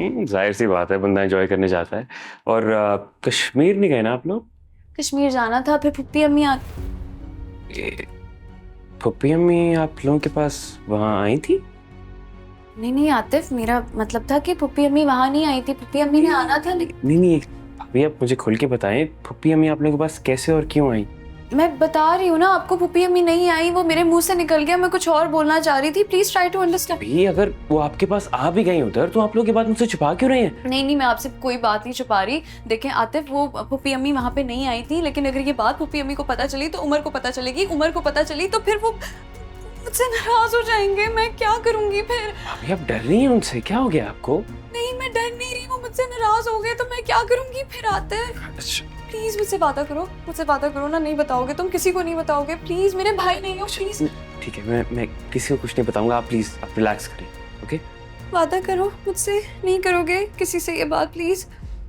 जाहिर सी बात है, बंदा एंजॉय करने जाता है। और कश्मीर नहीं गए ना आप लोग? कश्मीर जाना था, फिर पुप्पी अम्मी आ। ए, पप्पी अम्मी आप लोगों के पास वहाँ आई थी? नहीं नहीं आतिफ, मेरा मतलब था कि पुप्पी अम्मी वहां नहीं आई थी, पुप्पी अम्मी ने आना था लेकिन। नहीं नहीं, भाभी आप मुझे खुल के बताएं, पप्पी अम्मी आप लोगों के पास कैसे और क्यों आई? मैं बता रही हूँ ना आपको, पुप्पी अम्मी नहीं आई, वो मेरे मुंह से निकल गया, मैं कुछ और बोलना चाह रही थी। Please try to understand. भाई अगर वो आपके पास आ भी गई उधर तो आप लोग की बात मुझसे छुपा क्यों रहे हैं? नहीं नहीं, मैं आपसे कोई बात नहीं छुपा रही। देखें आतिफ, वो पुप्पी अम्मी वहां पे नहीं आई थी, लेकिन अगर ये बात पुप्पी अम्मी को पता चली तो उमर को पता चलेगी, उमर को पता चली तो फिर वो मुझसे नाराज हो जाएंगे। मैं क्या करूंगी फिर? भाभी आप डर रही हैं उनसे, क्या हो गया आपको? नहीं मैं डर नहीं रही, वो मुझसे नाराज हो गए तो मैं क्या करूंगी फिर? आतिफ अच्छा, प्लीज मुझसे वादा करो, मुझसे वादा करो ना, नहीं बताओगे तुम, किसी को नहीं बताओगे प्लीज, मेरे भाई नहीं हो प्लीज। ठीक है, मैं किसी को कुछ नहीं बताऊंगा, आप प्लीज आप रिलैक्स करें। ओके वादा करो मुझसे नहीं करोगे किसी से ये बात प्लीज।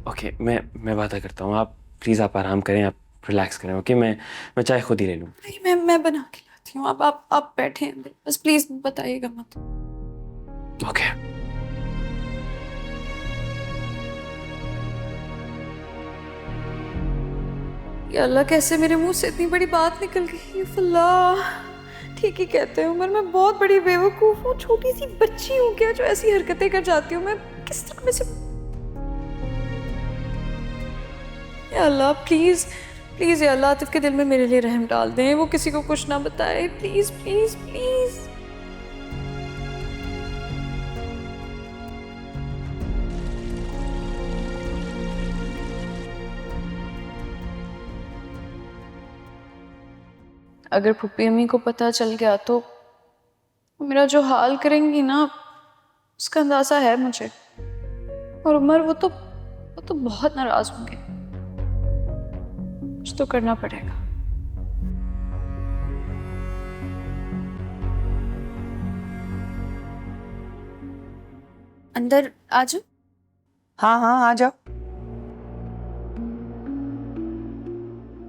ओके, मैं वादा करता हूँ, आप प्लीज आप आराम करें, आप रिलैक्स करें। ओके, मैं चाय खुद ही ले लूँ। नहीं मैं बना के लाती हूँ, आप बैठे हैं अंदर, बस प्लीज बताइएगा मत। ओके। या अल्लाह, कैसे मेरे मुंह से इतनी बड़ी बात निकल गई। अल्लाह, ठीक ही कहते हैं उमर, मैं बहुत बड़ी बेवकूफ हूँ, छोटी सी बच्ची हूँ क्या जो ऐसी हरकतें कर जाती हूँ। मैं किस तरह में से। या अल्लाह प्लीज प्लीज, या अल्लाह आतिफ के दिल में मेरे लिए रहम डाल दें, वो किसी को कुछ ना बताए प्लीज प्लीज प्लीज। अगर पुप्पी अम्मी को पता चल गया तो मेरा जो हाल करेंगी ना, उसका अंदाजा है मुझे। और उमर वो तो बहुत नाराज होंगे। कुछ तो करना पड़ेगा। अंदर आ जाओ। हाँ हाँ आ जाओ।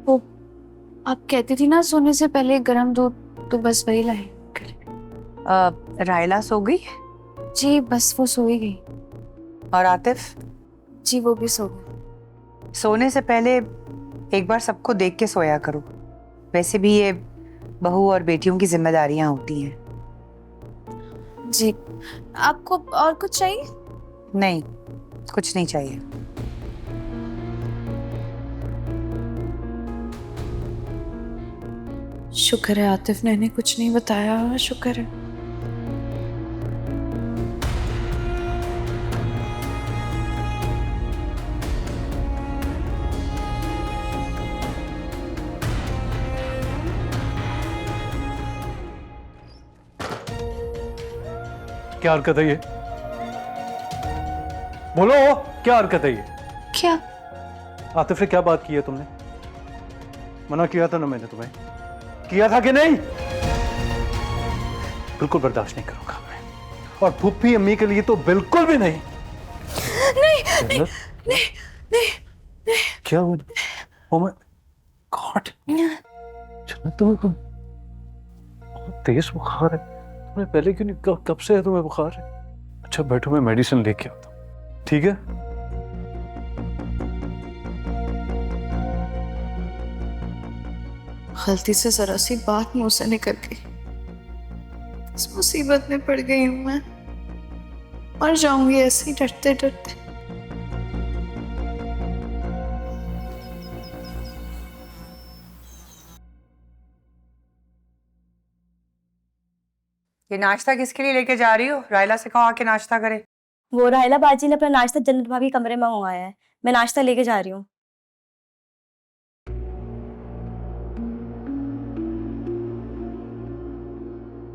वो आप कहती थी ना सोने से पहले गर्म दूध, तो बस वही लाई। रायला सो गई जी बस वो सो ही गई। और आतिफ? जी वो भी सो गई। सोने से पहले एक बार सबको देख के सोया करो। वैसे भी ये बहू और बेटियों की जिम्मेदारियां होती हैं। जी, आपको और कुछ चाहिए? नहीं, कुछ नहीं चाहिए। शुक्र है आतिफ ने इन्हें कुछ नहीं बताया, शुक्र है। क्या हरकत है ये? बोलो, क्या हरकत है ये? क्या? आतिफ से क्या बात की है तुमने? मना किया था ना मैंने तुम्हें, किया था कि नहीं? बिल्कुल बर्दाश्त नहीं करूंगा मैं, और फूफी अम्मी के लिए तो बिल्कुल भी नहीं। नहीं नहीं नहीं नहीं नहीं। क्या हुआ? ओ माय गॉड, जन्नत, तुम बहुत तेज बुखार है। तुमने पहले क्यों नहीं, कब से है तुम्हें बुखार है? अच्छा बैठो, मैं मेडिसिन लेके आता हूँ, ठीक है? गलती से जरा सी बात मुंह से निकल गई, इस मुसीबत में पड़ गई हूं मैं, मर जाऊंगी ऐसे ही डरते डरते। ये नाश्ता किसके लिए लेके जा रही हो? रायला से कहो आके नाश्ता करे। वो राहिला बाजी ने अपना नाश्ता जन्नत भाभी के कमरे में मंगवाया है, मैं नाश्ता लेके जा रही हूँ।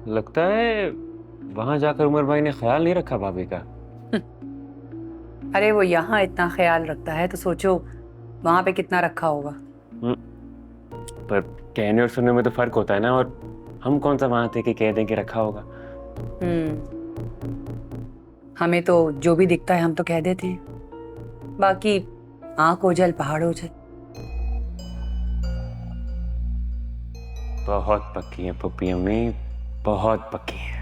लगता है वहां जाकर उमर भाई ने ख्याल नहीं रखा भाभी का। अरे वो यहाँ इतना ख्याल रखता है तो सोचो वहां पे कितना रखा होगा। पर कहने और सुनने में तो फर्क होता है ना, और हम कौन सा वहां थे कि कह दें कि रखा होगा। हमें तो जो भी दिखता है हम तो कह देते हैं, बाकी आंख ओझल पहाड़ ओझल। बहुत पक्की है पप्पी अम्मी, बहुत पक्की है।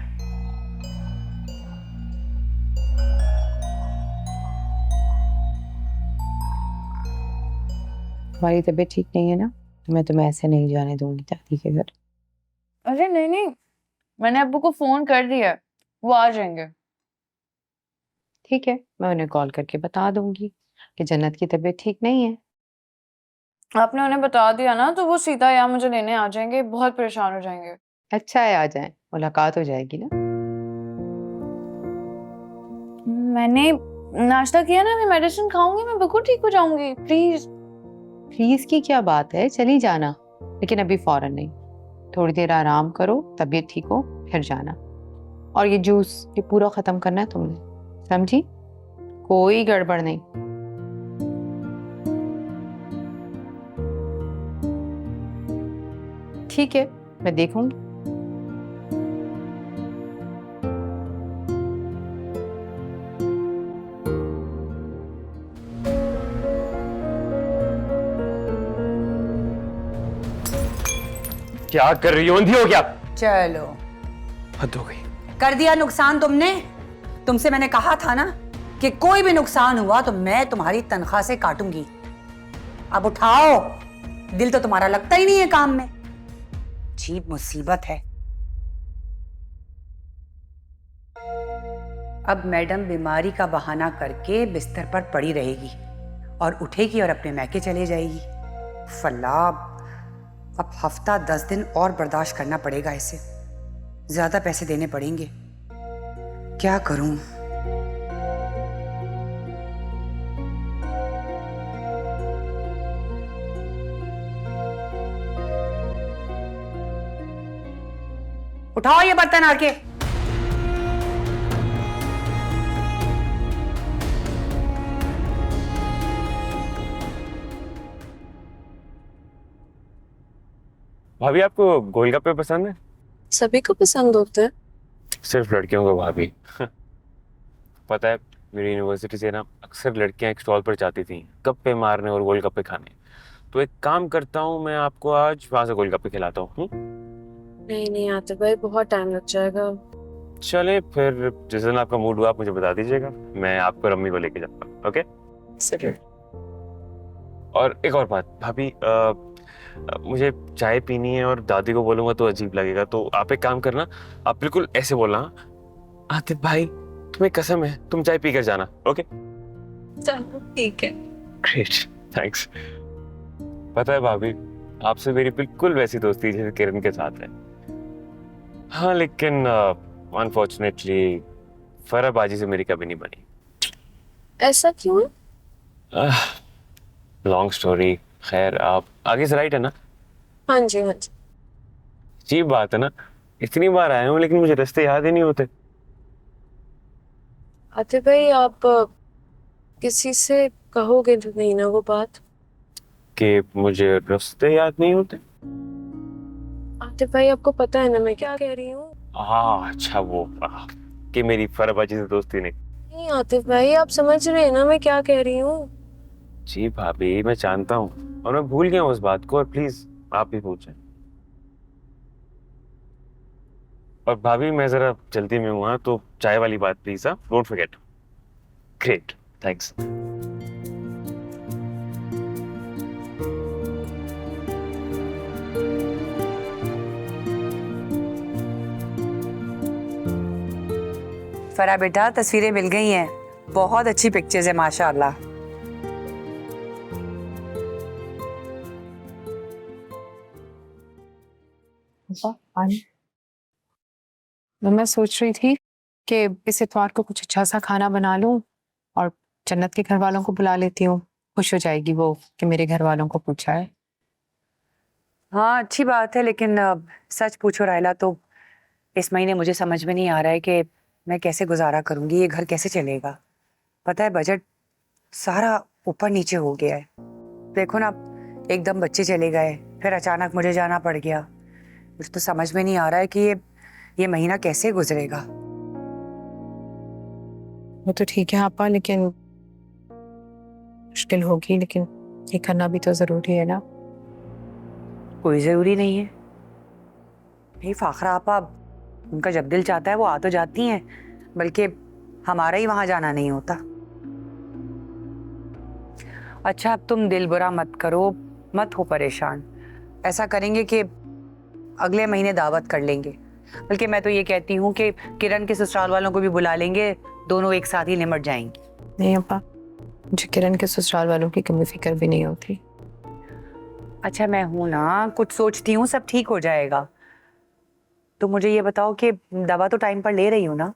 तुम्हारी तबीयत ठीक नहीं है ना, तो मैं तुम्हें ऐसे नहीं जाने दूंगी दादी के घर। अरे नहीं नहीं, मैंने अब्बू को फोन कर दिया है, वो आ जाएंगे। ठीक है, मैं उन्हें कॉल करके बता दूंगी कि जन्नत की तबीयत ठीक नहीं है। आपने उन्हें बता दिया ना तो वो सीधा यहाँ मुझे लेने आ जाएंगे, बहुत परेशान हो जाएंगे। अच्छा है, आ जाए, मुलाकात हो जाएगी ना। मैंने नाश्ता किया ना, मैं मेडिसिन खाऊंगी, मैं बिल्कुल ठीक हो जाऊंगी। प्लीज। प्लीज की क्या बात है, चली जाना, लेकिन अभी फौरन नहीं। थोड़ी देर आराम करो, तबीयत ठीक हो फिर जाना। और ये जूस ये पूरा खत्म करना है तुमने, समझी? कोई गड़बड़ नहीं। ठीक है, मैं देखूंगी। क्या कर रही हो, अंधी हो क्या? चलो, हद हो गई। कर दिया नुकसान तुमने। तुमसे मैंने कहा था ना कि कोई भी नुकसान हुआ तो मैं तुम्हारी तनख्वाह से काटूंगी। अब उठाओ, दिल तो तुम्हारा लगता ही नहीं है काम में। अजीब मुसीबत है। अब मैडम बीमारी का बहाना करके बिस्तर पर पड़ी रहेगी और उठेगी और अपने मैके चले जाएगी। फल्लाह, अब हफ्ता 10 दिन और बर्दाश्त करना पड़ेगा इसे। ज्यादा पैसे देने पड़ेंगे। क्या करूं? उठाओ ये बर्तन आके। भाभी आपको गोलगप्पे पसंद है? सभी को पसंद होते हैं। सिर्फ लड़कियों को भाभी। पता है, मेरी यूनिवर्सिटी से ना अक्सर लड़कियां एक स्टॉल पर जाती थी गप्पे मारने और गोलगप्पे खाने। तो एक काम करता हूँ, मैं आपको आज वहां से गोलगप्पे खिलाता हूँ। नहीं नहीं आते भाई, बहुत टाइम लग जाएगा। चले फिर, जिस दिन आपका मूड हुआ आप मुझे बता दीजिएगा, मैं आपको रम्मी को लेके जाऊंगा। ओके? और एक और बात भाभी, मुझे चाय पीनी है और दादी को बोलूंगा तो अजीब लगेगा, तो आप एक काम करना, आप बिल्कुल ऐसे बोलना, आतिफ भाई तुम्हें कसम है तुम चाय पी कर जाना। ओके? चलो ठीक है। Great, thanks. पता है भाभी, आपसे मेरी बिल्कुल वैसी दोस्ती जैसे किरण के साथ है। हाँ, लेकिन अनफॉर्चुनेटली फराबाजी से मेरी कभी नहीं बनी। ऐसा क्यों? Long story. खैर, आप आगे से राइट है ना? हाँ जी हाँ जी। अजीब बात है ना, इतनी बार आया हूँ लेकिन मुझे रास्ते याद ही नहीं होते। आतिफ भाई, आप किसी से कहोगे तो नहीं ना वो बात? कि मुझे रास्ते याद नहीं होते? आतिफ भाई, आपको पता है ना मैं क्या कह रही हूँ? हाँ अच्छा, वो कि मेरी फराबाजी से दोस्ती नहीं। नहीं आतिफ भाई, आप समझ रहे हैं ना मैं क्या कह रही हूँ? जी भाभी, मैं जानता हूँ और मैं भूल गया हूँ उस बात को, और प्लीज आप भी पूछें। और भाभी मैं जरा जल्दी में हूँ, तो चाय वाली बात प्लीज, हाँ, डोंट फॉरगेट। Great, thanks. फरा बेटा, तस्वीरें मिल गई हैं। बहुत अच्छी पिक्चर्स है माशाअल्लाह। मैं सोच रही थी कि इस इतवार को कुछ अच्छा सा खाना बना लूं और जन्नत के घर वालों को बुला लेती हूँ। खुश हो जाएगी वो कि मेरे घर वालों को पूछा है। हाँ, अच्छी बात है, लेकिन सच पूछो रायला, तो इस महीने मुझे समझ में नहीं आ रहा है कि मैं कैसे गुजारा करूंगी, ये घर कैसे चलेगा। पता है, बजट सारा ऊपर नीचे हो गया है। देखो ना, एकदम बच्चे चले गए, फिर अचानक मुझे जाना पड़ गया। मुझे तो समझ में नहीं आ रहा है कि ये महीना कैसे गुजरेगा। वो तो ठीक है आपा, लेकिन मुश्किल होगी, लेकिन ये करना भी तो जरूरी है ना। कोई जरूरी नहीं है। नहीं फाखरा आपा, उनका जब दिल चाहता है वो आ तो जाती हैं, बल्कि हमारा ही वहां जाना नहीं होता। अच्छा, अब तुम दिल बुरा मत करो, मत हो परेशान। ऐसा करेंगे कि अगले महीने दावत कर लेंगे। बल्कि मैं तो ये कहती हूँ कि किरण के ससुराल वालों को भी बुला लेंगे, दोनों एक साथ ही निमट जाएंगे। नहीं अप्पा, मुझे किरण के ससुराल वालों की कमी फिक्र भी नहीं होती। अच्छा मैं हूं ना, कुछ सोचती हूँ, सब ठीक हो जाएगा। तो मुझे ये बताओ कि दवा तो टाइम पर ले रही हो ना?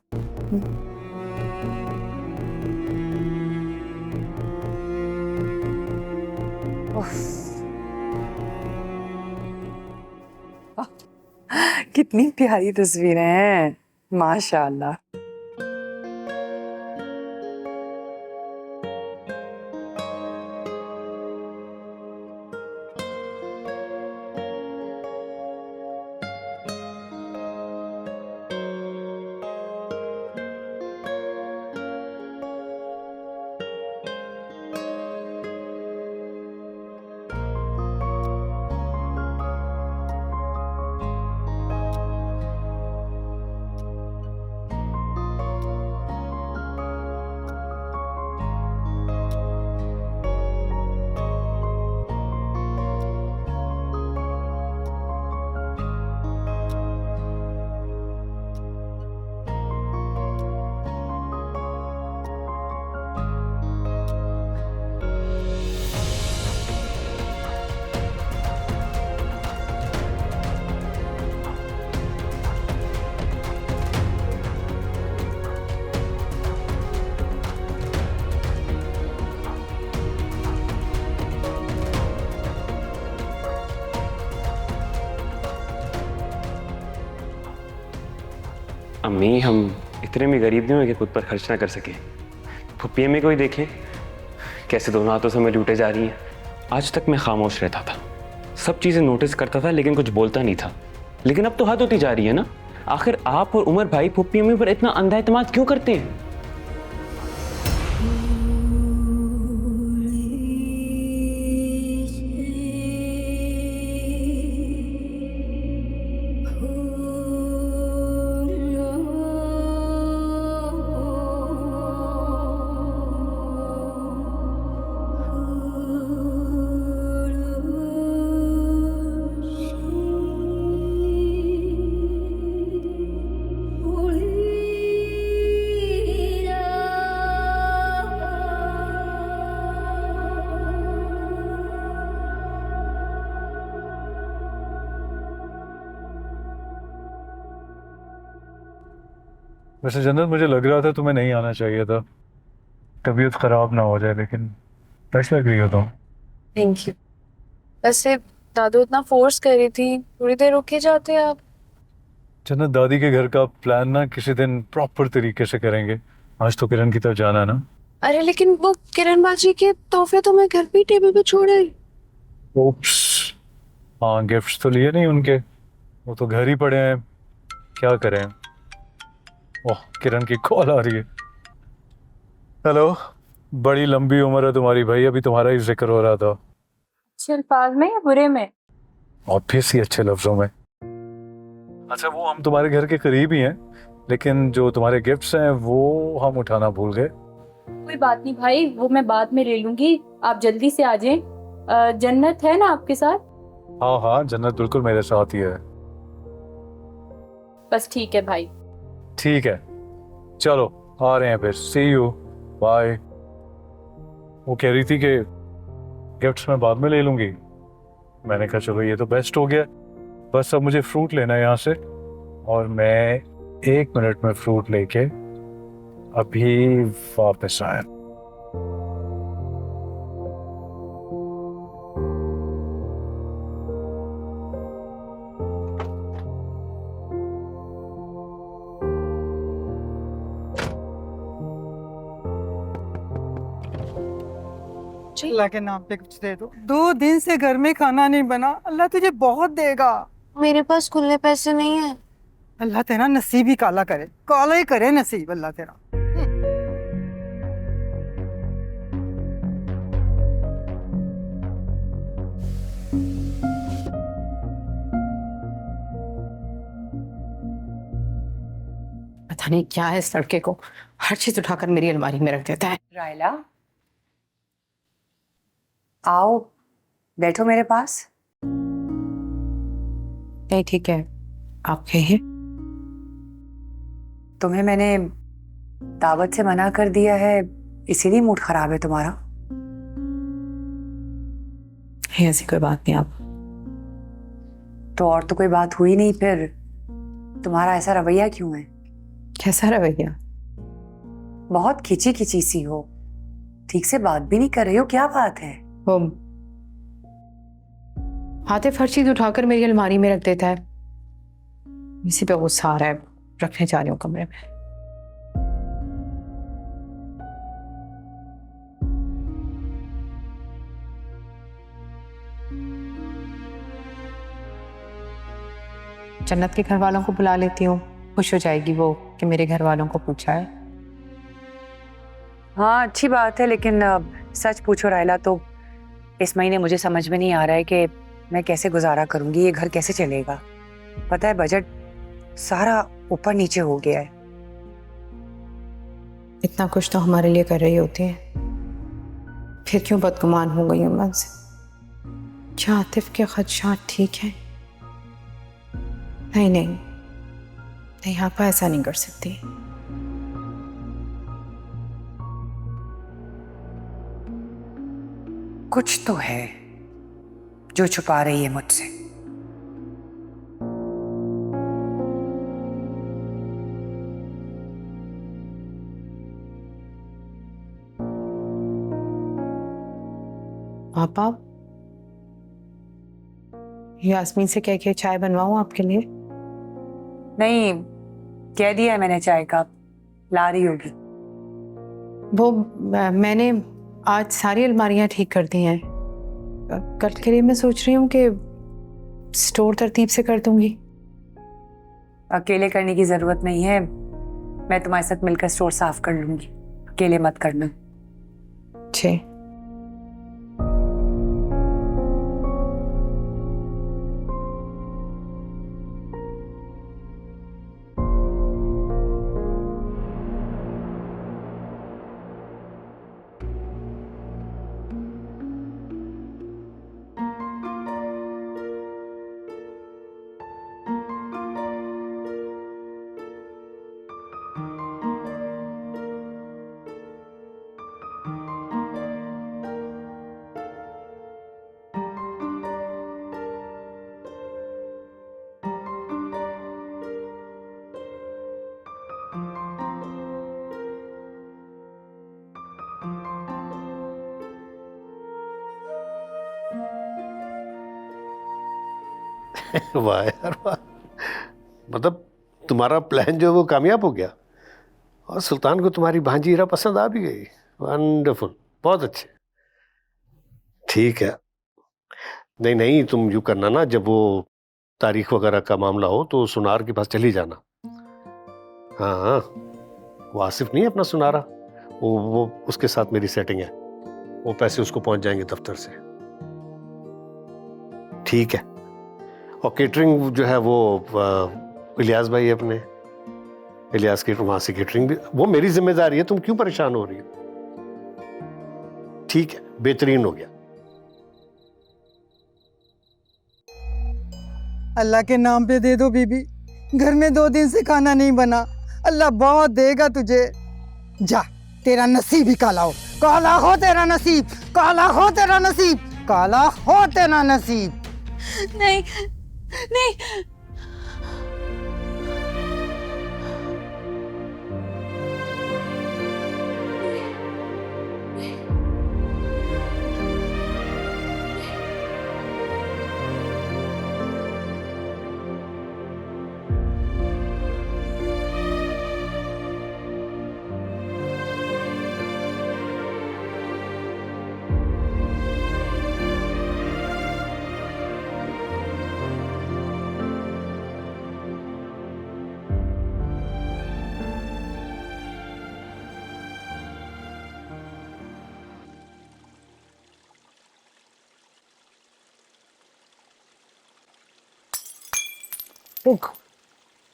कितनी प्यारी तस्वीरें हैं, माशाल्लाह। अम्मी, हम इतने में गरीब नहीं हुए कि खुद पर खर्च ना कर सके। फुप्पी अम्मी को ही देखें, कैसे दोनों हाथों से हमें लूटे जा रही हैं। आज तक मैं खामोश रहता था, सब चीज़ें नोटिस करता था लेकिन कुछ बोलता नहीं था। लेकिन अब तो हद होती जा रही है ना। आखिर आप और उमर भाई फुप्पी अम्मी पर इतना अंधा एतमाद क्यों करते हैं? वैसे जन्नत, मुझे लग रहा था तुम्हें नहीं आना चाहिए था, तबीयत खराब ना हो जाए, लेकिन कैसे लग रही हो तुम? Thank you. वैसे दादू इतना फोर्स कर रही थी, थोड़ी देर रुक के जाते आप। जन्नत, दादी के घर का प्लान ना किसी दिन प्रॉपर तरीके से करेंगे। आज तो किरण की तरफ जाना है ना। अरे लेकिन वो किरण बाजी के तोहफे तो मैं घर पे टेबल पे छोड़े। ओप्स, हाँ, गिफ्ट्स तो लिए नहीं उनके, वो तो घर ही पड़े हैं। क्या करें? ओह, किरण की कॉल आ रही है। हेलो, बड़ी लंबी उम्र है तुम्हारी भाई, अभी तुम्हारा ही जिक्र हो रहा था। अच्छे अल्फाज में या बुरे में? ऑब्वियसली अच्छे लफ्जों में। अच्छा, वो हम तुम्हारे घर के करीब ही हैं, लेकिन जो तुम्हारे गिफ्ट्स हैं वो हम उठाना भूल गए। कोई बात नहीं भाई, वो मैं बाद में ले लूंगी, आप जल्दी से आ जाएं। जन्नत है ना आपके साथ? हाँ हाँ, जन्नत बिल्कुल मेरे साथ ही है। बस ठीक है भाई। ठीक है, चलो आ रहे हैं फिर। सी यू, बाय। वो कह रही थी कि गिफ्ट्स मैं बाद में ले लूंगी। मैंने कहा चलो ये तो बेस्ट हो गया। बस अब मुझे फ्रूट लेना है यहाँ से, और मैं 1 मिनट में फ्रूट लेके अभी वापस आया। अल्लाह के नाम पे कुछ दे दो। 2 दिन से घर में खाना नहीं बना, अल्लाह तुझे बहुत देगा। मेरे पास खुले पैसे नहीं है। अल्लाह तेरा नसीब ही काला करे, काला ही करे नसीब अल्लाह तेरा। पता नहीं क्या है इस लड़के को, हर चीज उठाकर मेरी अलमारी में रख देता है। रायला, आओ, बैठो मेरे पास। नहीं ठीक है, आप कहिए। तुम्हें मैंने दावत से मना कर दिया है, इसीलिए मूड खराब है तुम्हारा? नहीं, ऐसी कोई बात नहीं। आप तो और तो कोई बात हुई नहीं, फिर तुम्हारा ऐसा रवैया क्यों है? कैसा रवैया? बहुत खिंची खिंची सी हो, ठीक से बात भी नहीं कर रही हो, क्या बात है? वो आतिफ हर चीज उठाकर मेरी अलमारी में रख देता है, इसी पे गुस्सा आ रहा है। रखने जा रही हूँ कमरे में। जन्नत के घर वालों को बुला लेती हूँ, खुश हो जाएगी वो कि मेरे घर वालों को पूछा है। हाँ अच्छी बात है, लेकिन सच पूछो रायला तो इस महीने मुझे समझ में नहीं आ रहा है कि मैं कैसे गुजारा करूंगी, ये घर कैसे चलेगा। पता है बजट सारा ऊपर नीचे हो गया है। इतना कुछ तो हमारे लिए कर रही होती है, फिर क्यों बदगुमान हो गई अम्मा से? क्या आतिफ के खदशात ठीक है? नहीं नहीं नहीं, आप ऐसा नहीं कर सकती। कुछ तो है जो छुपा रही है मुझसे। पापा, यास्मीन से कह के चाय बनवाऊं आपके लिए? नहीं, कह दिया है मैंने, चाय का ला रही होगी। वो मैंने आज सारी अलमारियां ठीक कर दी हैं। कल के लिए मैं सोच रही हूँ कि स्टोर तरतीब से कर दूंगी। अकेले करने की जरूरत नहीं है, मैं तुम्हारे साथ मिलकर स्टोर साफ कर लूंगी, अकेले मत करना। जी। वाह यार वाह, मतलब तुम्हारा प्लान जो है वो कामयाब हो गया और सुल्तान को तुम्हारी भांजी हीरा पसंद आ भी गई। वंडरफुल, बहुत अच्छे। ठीक है, नहीं नहीं, तुम यूँ करना ना, जब वो तारीख वगैरह का मामला हो तो सुनार के पास चली जाना। हाँ हाँ, वो आसिफ नहीं है अपना सुनारा, वो उसके साथ मेरी सेटिंग है, वो पैसे उसको पहुंच जाएंगे दफ्तर से। ठीक है। और केटरिंग जो है वो इलियास भाई है अपने, इलियास केटरिंग, वहां से केटरिंग भी वो मेरी जिम्मेदारी है, तुम क्यों परेशान हो रही हो? ठीक है, बेहतरीन हो गया। अल्लाह के नाम पे दे दो बीबी, घर में 2 दिन से खाना नहीं बना, अल्लाह बहुत देगा तुझे। जा, तेरा नसीब ही काला हो, काला हो तेरा नसीब, काला हो तेरा नसीब, काला हो तेरा नसीब। नहीं नहीं,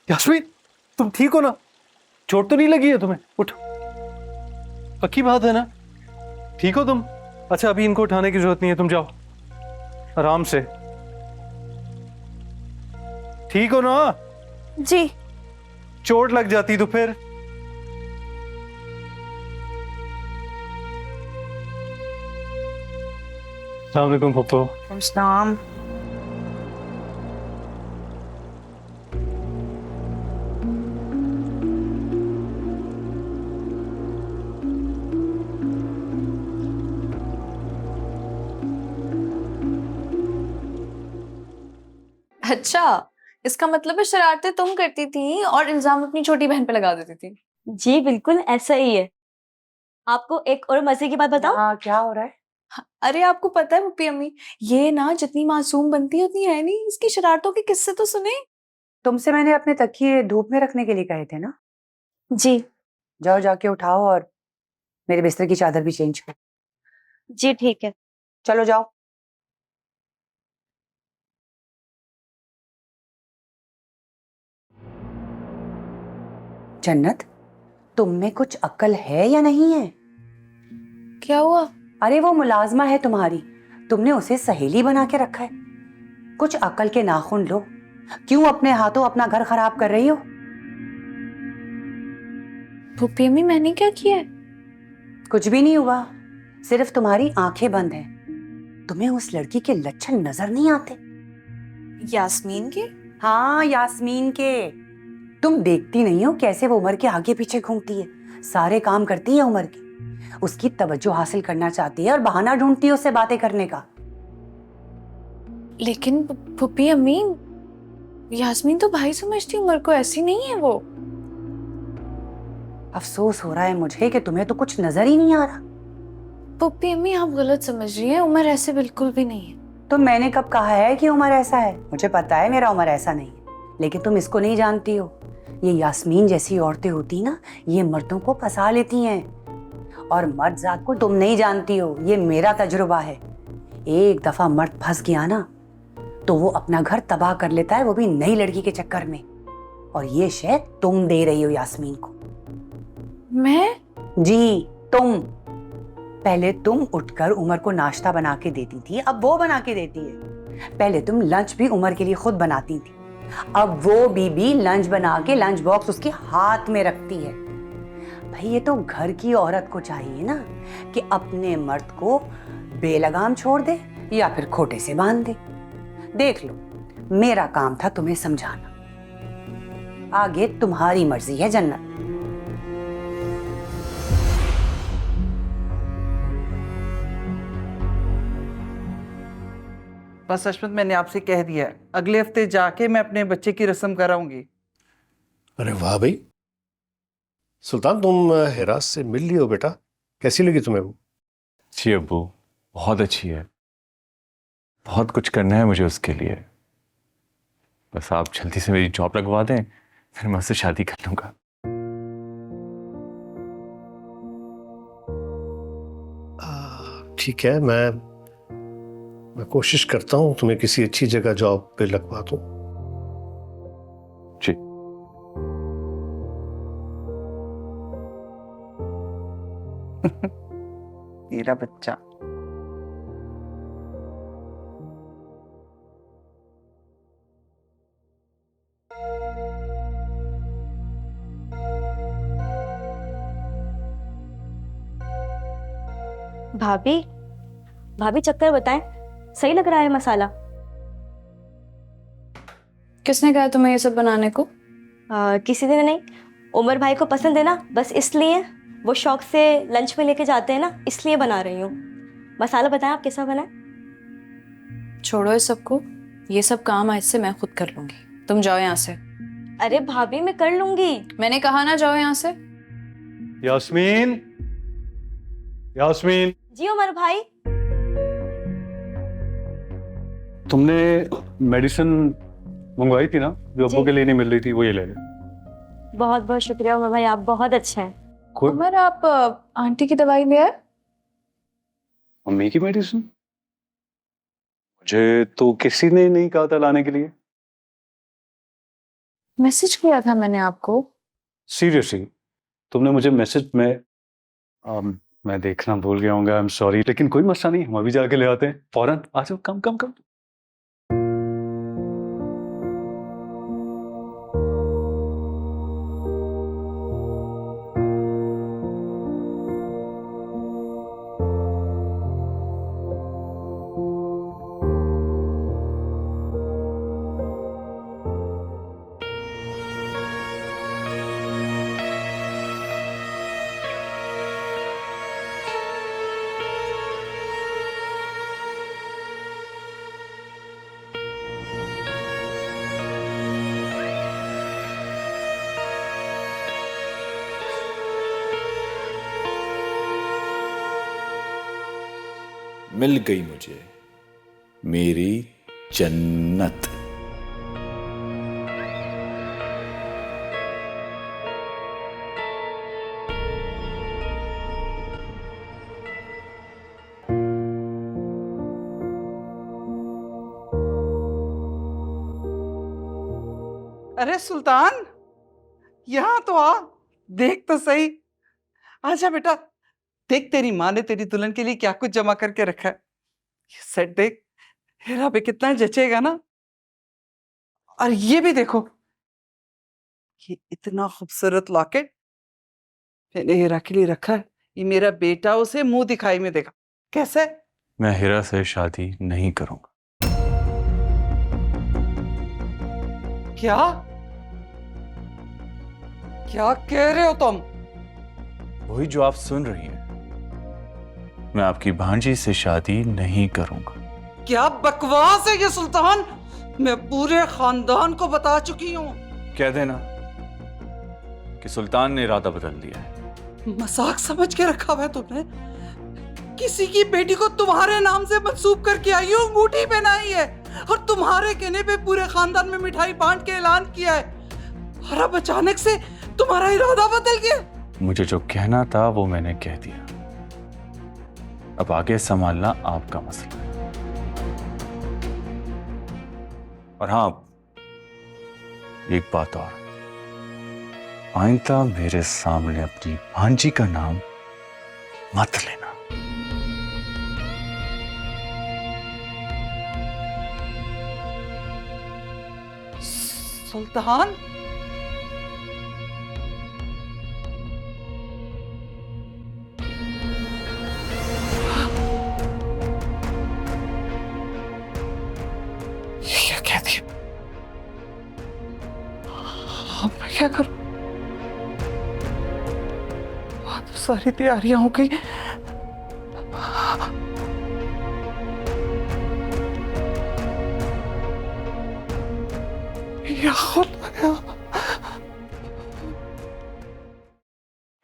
यास्मीन, तुम ठीक हो ना? चोट तो नहीं लगी है तुम्हें? उठ, पक्की बात है ना? ठीक हो तुम? अच्छा, अभी इनको उठाने की जरूरत नहीं है, तुम जाओ। आराम से। ठीक हो ना? जी। चोट लग जाती तो फिर? अस्सलाम वालेकुम पप्पू। नाम अच्छा, इसका मतलब है शरारतें तुम करती थी और इल्जाम अपनी छोटी बहन पे लगा देती थी। जी बिल्कुल ऐसा ही है। आपको एक और मजे की बात बताऊं? हाँ, क्या हो रहा है? अरे आपको पता है पुप्पी अम्मी, ये ना जितनी मासूम बनती है उतनी है नहीं। इसकी शरारतों के किस्से तो सुने। तुमसे मैंने अपने तकिए धूप में रखने के लिए कहे थे ना? जी। जाओ जाके उठाओ और मेरे बिस्तर की चादर भी चेंज करो। जी ठीक है। चलो जाओ। जन्नत, तुम में कुछ अक्ल है या नहीं है? क्या हुआ? अरे वो मुलाजमा है तुम्हारी, तुमने उसे सहेली बना के रखा है। कुछ अक्ल के नाखून लो। क्यों अपने हाथों अपना घर खराब कर रही हो? पुप्पी अम्मी मैंने क्या किया है? कुछ भी नहीं हुआ, सिर्फ तुम्हारी आंखें बंद हैं। तुम्हें उस लड़की के लक्षण नजर नहीं आते? यास्मीन के? हाँ, यास्मीन के। तुम देखती नहीं हो कैसे वो उमर के आगे पीछे घूमती है, सारे काम करती है उमर के, उसकी तवज्जो हासिल करना चाहती है और बहाना ढूंढती है उससे बातें करने का। लेकिन पुप्पी अम्मी, यास्मीन तो भाई समझती, उमर को ऐसी नहीं है वो। अफसोस हो रहा है मुझे कि तुम्हें तो कुछ नजर ही नहीं आ रहा। पुप्पी अम्मी आप गलत समझ रही हैं, उमर ऐसे बिल्कुल भी नहीं है। तो मैंने कब कहा है कि उमर ऐसा है? मुझे पता है मेरा उमर ऐसा नहीं है, लेकिन तुम इसको नहीं जानती हो। ये यास्मीन जैसी औरतें होती ना, ये मर्दों को फंसा लेती हैं, और मर्द जात को तुम नहीं जानती हो, ये मेरा तजुर्बा है। एक दफा मर्द फंस गया ना तो वो अपना घर तबाह कर लेता है, वो भी नई लड़की के चक्कर में। और ये शय तुम दे रही हो यास्मीन को। मैं? जी तुम। पहले तुम उठकर उमर को नाश्ता बना के देती थी, अब वो बना के देती है। पहले तुम लंच भी उमर के लिए खुद बनाती थी, अब वो बीबी लंच बना के लंच बॉक्स उसके हाथ में रखती है। भाई ये तो घर की औरत को चाहिए ना कि अपने मर्द को बेलगाम छोड़ दे या फिर खोटे से बांध दे। देख लो, मेरा काम था तुम्हें समझाना, आगे तुम्हारी मर्जी है जन्नत। बस अशमत, मैंने आपसे कह दिया है, अगले हफ्ते जाके मैं अपने बच्चे की रस्म कराऊंगी। अरे वाह भाई, सुल्तान तुम हिरास से मिल लियो हो बेटा, कैसी लगी तुम्हें वो? अच्छी अब्बू, बहुत अच्छी है। बहुत कुछ करना है मुझे उसके लिए। बस आप जल्दी से मेरी जॉब लगवा दें, फिर मैं उससे शादी कर लूंगा। ठीक है, मैं कोशिश करता हूँ तुम्हें किसी अच्छी जगह जॉब पे लगवा दूं। जी। तेरा बच्चा। भाभी, भाभी चक्कर बताएं, सही लग रहा है मसाला? किसने कहा तुम्हें ये सब बनाने को? किसी ने नहीं, उमर भाई को पसंद है ना, बस इसलिए। वो शौक से लंच में लेके जाते हैं ना, इसलिए बना रही हूँ। मसाला बताएं आप कैसा बना है? छोड़ो इस सबको, ये सब काम आज से मैं खुद कर लूंगी। तुम जाओ यहाँ से। अरे भाभी मैं कर लूंगी। मैंने कहा ना, जाओ यहाँ से। यास्मीन, यास्मीन, जी उमर भाई। तुमने मेडिसिन मंगवाई थी ना जो अब्बू जी। के लिए नहीं मिल रही थी, वो ये ले ले। बहुत बहुत शुक्रिया उमर भाई, आप बहुत अच्छे हैं। कोई उमर आप आंटी की दवाई ले आए? मम्मी की मेडिसिन? मुझे तो किसी ने नहीं कहा था लाने के लिए। मैसेज किया था मैंने आपको। सीरियसली तुमने मुझे मैसेज में मैं देखना भूल गया हूँ, आई एम सॉरी, लेकिन कोई मसला नहीं, हम अभी जाके ले आते हैं फौरन। आ जाओ, कम कम कम। मिल गई मुझे मेरी जन्नत। अरे सुल्तान, यहाँ तो आ, देख तो सही। आजा बेटा, देख तेरी माँ ने तेरी दुल्हन के लिए क्या कुछ जमा करके रखा है। ये सेट देख, हेरा पे कितना जचेगा ना। और ये भी देखो, ये इतना खूबसूरत लॉकेट मैंने हेरा के लिए रखा है। ये मेरा बेटा उसे मुंह दिखाई में देगा। कैसे? मैं हीरा से शादी नहीं करूंगा। क्या क्या कह रहे हो तुम? वही जो आप सुन रही हैं। मैं आपकी भांजी से शादी नहीं करूंगा। क्या बकवास है ये सुल्तान, मैं पूरे खानदान को बता चुकी हूँ। कह देना कि सुल्तान ने इरादा बदल दिया है। मजाक समझ के रखा हुआ है तुमने। किसी की बेटी को तुम्हारे नाम से मंसूब करके आई हो, अंगूठी पहनाई है और तुम्हारे कहने पे पूरे खानदान में मिठाई बांट के ऐलान किया है, और अब अचानक से तुम्हारा इरादा बदल गया। मुझे जो कहना था वो मैंने कह दिया। अब आगे संभालना आपका मसला है। और हाँ, एक बात और, आइंदा मेरे सामने अपनी भांजी का नाम मत लेना। सुल्तान, ये क्या कहती है? अब मैं क्या करूं? तो सारी तैयारियां हो गई।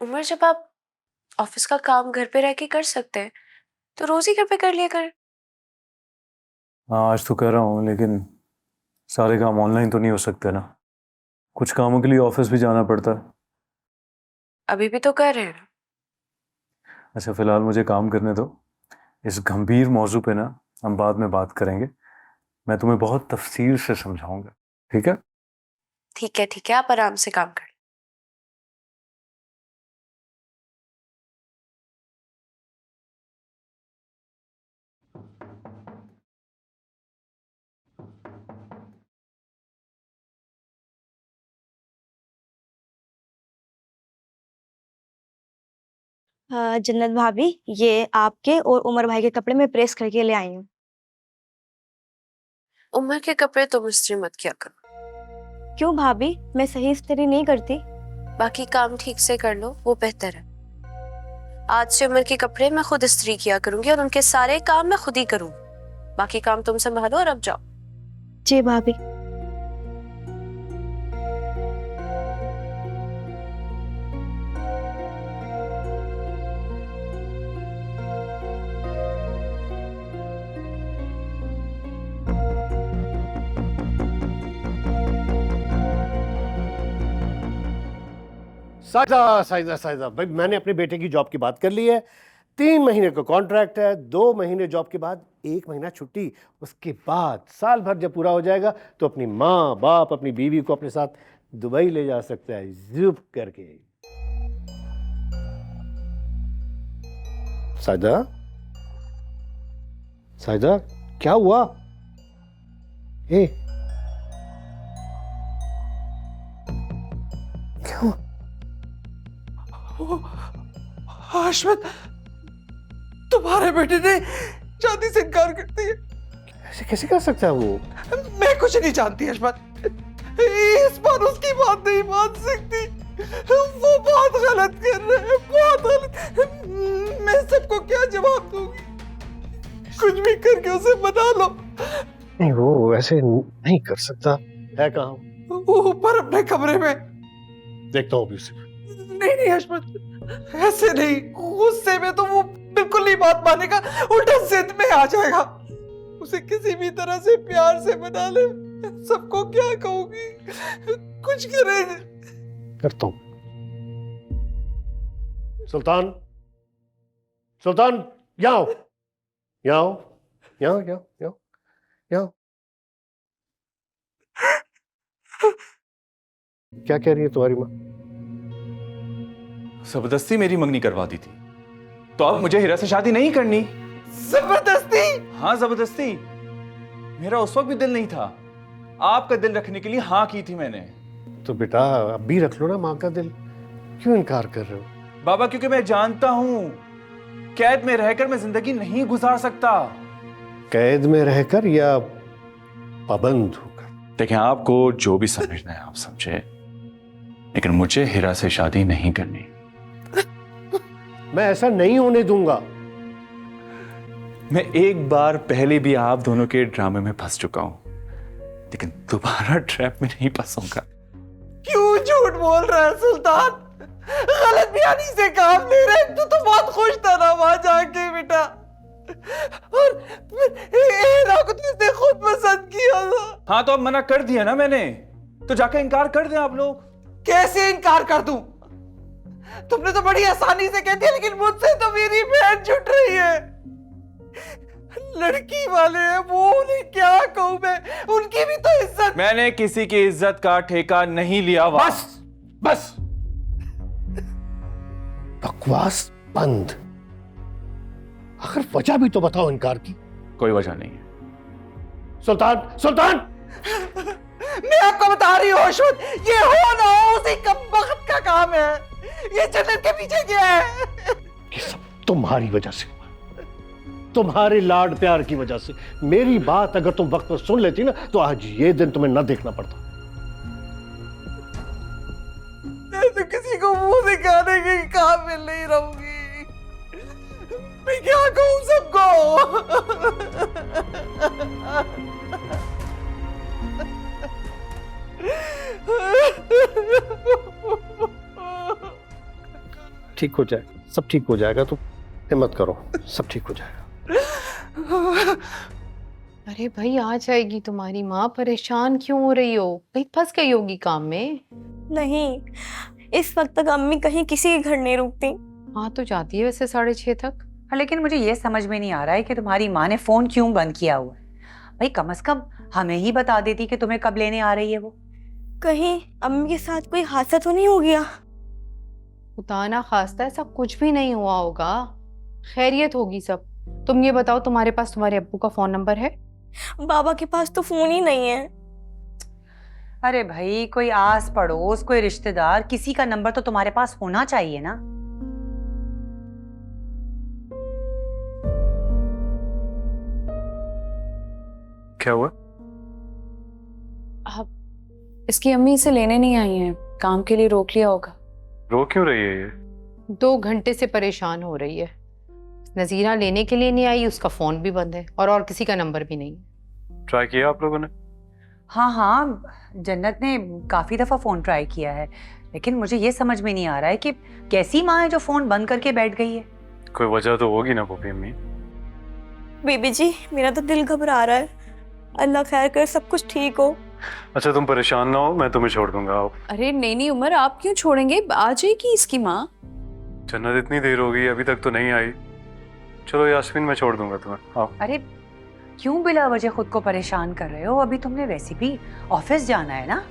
उमर, जब आप ऑफिस का काम घर पे रह के कर सकते हैं तो रोज ही घर पे कर लिया कर। हाँ, आज तो कर रहा हूँ, लेकिन सारे काम ऑनलाइन तो नहीं हो सकते ना। कुछ कामों के लिए ऑफिस भी जाना पड़ता है। अभी भी तो कर रहे हैं। अच्छा, फिलहाल मुझे काम करने दो। इस गंभीर मौजू पे ना हम बाद में बात करेंगे। मैं तुम्हें बहुत तफसील से समझाऊंगा, ठीक है? ठीक है, आप आराम से काम कर। जन्नत भाभी, ये आपके और उमर भाई के कपड़े मैं प्रेस करके ले आई हूँ। उमर के कपड़े तुम इस्त्री मत किया करो। क्यों भाभी, मैं सही इस्त्री नहीं करती? बाकी काम ठीक से कर लो, वो बेहतर है। आज से उमर के कपड़े मैं खुद इस्त्री किया करूंगी और उनके सारे काम मैं खुद ही करूंगी। बाकी काम तुम संभालो और अब जाओ। जी भाभी। साइदा साइदा साइदा भाई, मैंने अपने बेटे की जॉब की बात कर ली है। 3 महीने का कॉन्ट्रैक्ट है, 2 महीने जॉब के बाद 1 महीना छुट्टी। उसके बाद साल भर जब पूरा हो जाएगा तो अपनी माँ बाप अपनी बीवी को अपने साथ दुबई ले जा सकता है, ज़ुप करके। साइदा साइदा, क्या हुआ? ए क्या? हाशमत, तुम्हारे बेटे ने शादी से इनकार कर दिया। ऐसे कैसे कर सकता है वो? मैं कुछ नहीं जानती हाशमत, इस बार उसकी बात नहीं मान सकती। वो बहुत गलत कर रहे हैं, बहुत गलत। मैं सबको क्या जवाब दूंगी? कुछ भी करके उसे बना लो। नहीं, वो ऐसे नहीं कर सकता है। कहाँ? वो ऊपर अपने कमरे में। देखता हूँ अभी उसे। नहीं नहीं हाशमत, ऐसे नहीं, गुस्से में तो वो बिल्कुल नहीं बात मानेगा, उल्टा जिद में आ जाएगा। उसे किसी भी तरह से प्यार से मना ले। सबको क्या कहूंगी, कुछ करे। करता हूं। सुल्तान, सुल्तान, यहाँ आओ, यहाँ आओ, यहाँ यहाँ यहाँ यहाँ। क्या कह रही है तुम्हारी माँ? जबरदस्ती मेरी मंगनी करवा दी थी, तो अब मुझे हीरा से शादी नहीं करनी। जबरदस्ती? हाँ जबरदस्ती। मेरा उस वक्त भी दिल नहीं था, आपका दिल रखने के लिए हाँ की थी मैंने। तो बेटा अब भी रख लो ना माँ का दिल, क्यों इनकार कर रहे हो? बाबा क्योंकि मैं जानता हूं कैद में रहकर मैं जिंदगी नहीं गुजार सकता। कैद में रहकर या पाबंद होकर? देखें, आपको जो भी समझना है आप समझे, लेकिन मुझे हीरा से शादी नहीं करनी। मैं ऐसा नहीं होने दूंगा। मैं एक बार पहले भी आप दोनों के ड्रामे में फंस चुका हूं, लेकिन दोबारा ट्रैप में नहीं फंसूंगा। क्यों झूठ बोल रहा है सुल्तान? गलत बयानी से काम ले रहे हैं। तू तो बहुत खुश था ना वहां जाके बेटा, और हीरा को तुझने खुद पसंद किया था। हाँ तो अब मना कर दिया ना मैंने, तो जाकर इनकार कर दें आप लोग। कैसे इनकार कर दूं? तुमने तो बड़ी आसानी से कह दिया, लेकिन मुझसे तो मेरी बहन छुट रही है। लड़की वाले हैं वो, उन्हें क्या कहूं मैं? उनकी भी तो इज्जत। मैंने किसी की इज्जत का ठेका नहीं लिया। बस बस, बकवास बंद। आखिर वजह भी तो बताओ इनकार की। कोई वजह नहीं है। सुल्तान, सुल्तान, मैं आपको बता रही हूँ अश्वत, ये हो ना हो उसी कमबख्त का काम है। ये जन्नत के पीछे क्या है? ये सब तुम्हारी वजह से हुआ, तुम्हारे लाड प्यार की वजह से। मेरी बात अगर तुम वक्त पर सुन लेती ना, तो आज ये दिन तुम्हें न देखना पड़ता। मैं तो किसी को मुंह दिखाने के काबिल नहीं रहूंगी। मैं क्या कहूं सबको? ठीक हो जाए, सब ठीक हो जाएगा। तुम हिम्मत करो, सब ठीक हो जाएगा। अरे भाई आ जाएगी तुम्हारी माँ, परेशान क्यों हो रही हो? भाई फंस गई होगी काम में। नहीं, इस वक्त तक अम्मी कहीं किसी के घर नहीं रुकती। हाँ तो जाती है वैसे 6:30 तक। हाँ, लेकिन मुझे ये समझ में नहीं आ रहा है कि तुम्हारी माँ ने फोन क्यों बंद किया हुआ है। भाई कम से कम हमें ही बता देती कि तुम्हें कब लेने आ रही है वो। कहीं अम्मी के साथ कोई हादसा तो नहीं हो गया? उताना खास्ता ऐसा कुछ भी नहीं हुआ होगा, खैरियत होगी सब। तुम ये बताओ, तुम्हारे पास तुम्हारे अब्बू का फोन नंबर है? बाबा के पास तो फोन ही नहीं है। अरे भाई कोई आस पड़ोस, कोई रिश्तेदार, किसी का नंबर तो तुम्हारे पास होना चाहिए ना। क्या हुआ? इसकी अम्मी इसे लेने नहीं आई हैं, काम के लिए रोक लिया होगा। रो क्यों रही है ये? 2 घंटे से परेशान हो रही है। नजीरा लेने के लिए नहीं आई, उसका फोन भी बंद है और किसी का नंबर भी नहीं। ट्राई किया आप लोगों ने? हाँ हाँ, जन्नत ने काफी दफा फोन ट्राई किया है, लेकिन मुझे ये समझ में नहीं आ रहा है कि कैसी माँ है जो फोन बंद करके बैठ गई है। कोई वजह तो होगी ना पप्पी अम्मी। बीबी जी, मेरा तो दिल घबरा रहा है। अल्लाह खैर कर, सब कुछ ठीक हो। अच्छा तुम परेशान ना हो, मैं तुम्हें छोड़ दूंगा। आओ। अरे नहीं उमर, आप क्यों छोड़ेंगे? आ जाएगी इसकी माँ। जन्नत इतनी देर हो गई अभी तक तो नहीं आई। चलो यास्मीन, मैं छोड़ दूंगा तुम्हें। आओ। अरे क्यों बिला वजह खुद को परेशान कर रहे हो? अभी तुमने वैसे भी ऑफिस जाना है ना।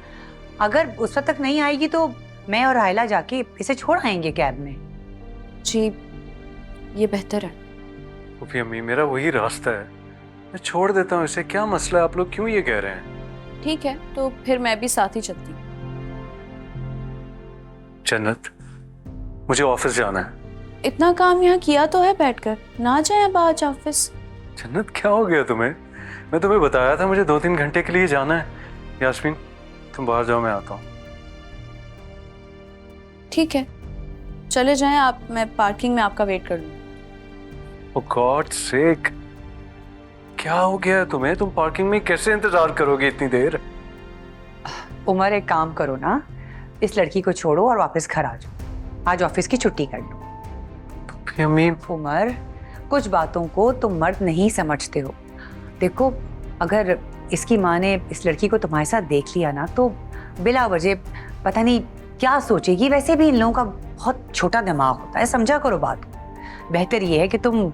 अगर उस वक्त तक नहीं आएगी तो मैं और आयला जाके इसे छोड़ आएंगे कैब में। जी ये बेहतर है। पप्पी अम्मी, मेरा वही रास्ता है, मैं छोड़ देता हूँ इसे। क्या मसला है? आप लोग क्यों ये कह रहे हैं? ठीक है, तो फिर मैं भी साथ ही चलती हूँ। जन्नत, मुझे ऑफिस जाना है। इतना काम यहाँ किया तो है बैठकर, ना जाए अब आज ऑफिस। जन्नत क्या हो गया तुम्हें? मैं तुम्हें बताया था मुझे 2-3 घंटे के लिए जाना है। यास्मीन तुम बाहर जाओ, मैं आता हूँ। ठीक है, चले जाएं आप, मैं पार्किंग में आपका वेट कर लूँ। Oh God sake, क्या हो गया है तुम्हें? तुम पार्किंग में कैसे इंतजार करोगे इतनी देर? उमर एक काम करो ना, इस लड़की को छोड़ो और वापस घर आ जाओ। आज ऑफिस की छुट्टी कर लो। अम्मी उमर कुछ बातों को तुम मर्द नहीं समझते हो। देखो, अगर इसकी माँ ने इस लड़की को तुम्हारे साथ देख लिया ना तो बिला वजह पता नहीं क्या सोचेगी। वैसे भी इन लोगों का बहुत छोटा दिमाग होता है, समझा करो बात को। बेहतर ये है कि तुम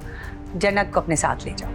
जन्नत को अपने साथ ले जाओ।